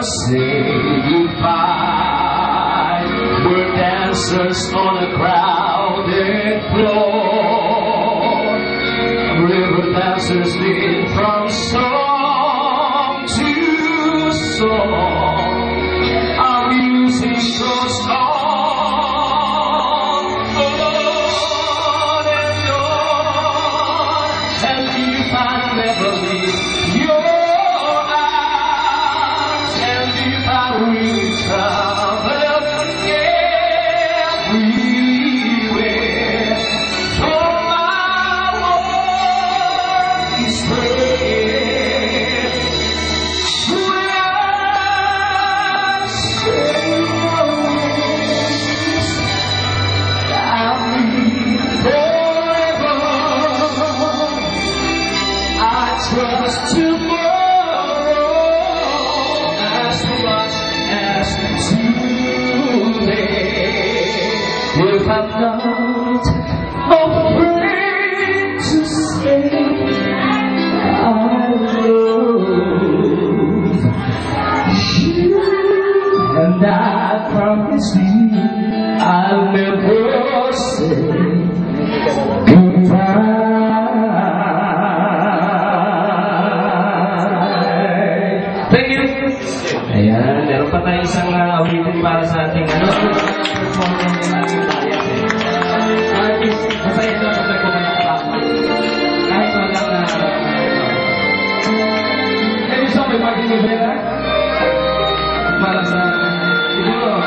say goodbye. We're dancers on a crowded floor. River dancers lead from song to song. Our music goes on and on. And if I never leave your arms, and if I will travel everywhere, for my world is spread. When I say I'll be forever, I trust tomorrow as much as today. If I'm not afraid to say I love you, and I promise you I'll never say goodbye. Thank you. Ayan, meron pa tayo isang awitin para sa ating performance ng ating bias masaya na pag nagkumanakakama. Kahit walang may gusto may Martin Rivera para sa siguro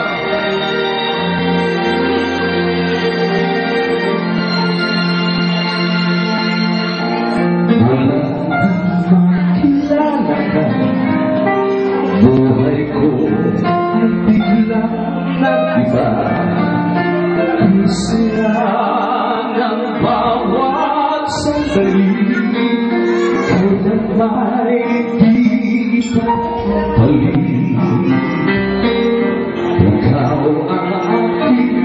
buhay ko ay biglang nag-iba. Kusira ng bawat sandali, kaya may di papalit. Ikaw ang aking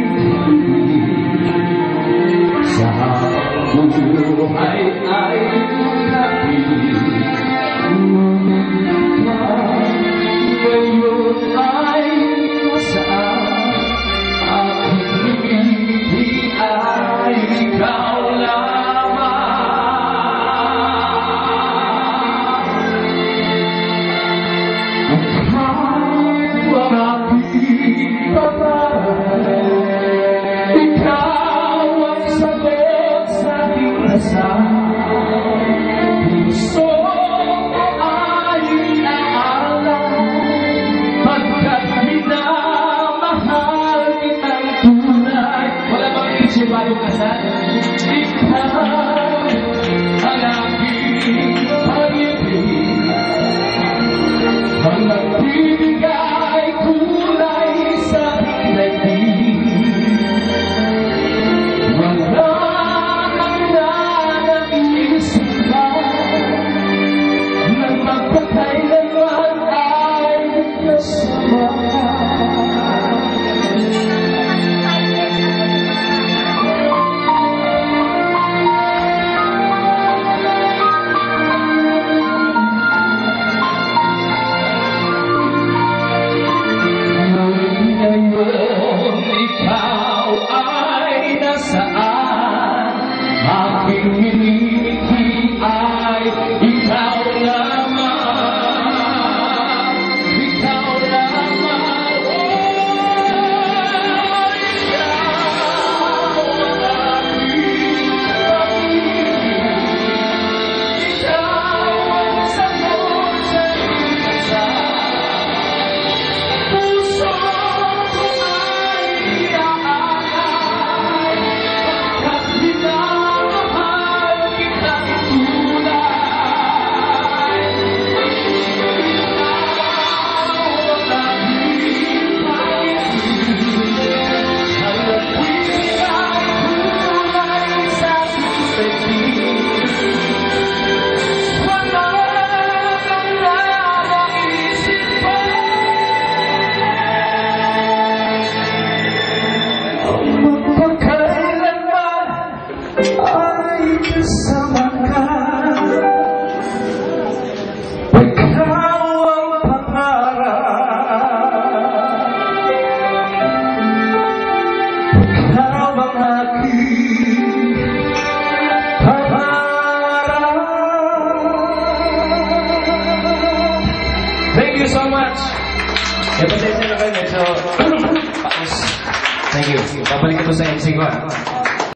sa habang buhay ay kapit. Ngayon ay nasaan, aking ngiti ay ikaw lamang. Ikaw ang aking babae, ikaw ang sagot sa aking dasal. Puso bago kasal, ikaw ang aking pag-ibig, ang nagbibigay kulay sa aking daigdig. Wala kang nanaisip pa na magpakailanman ay kasama. much. Pasensya na kayo, medyo paus. Thank you. Babalik ito sa MC ko,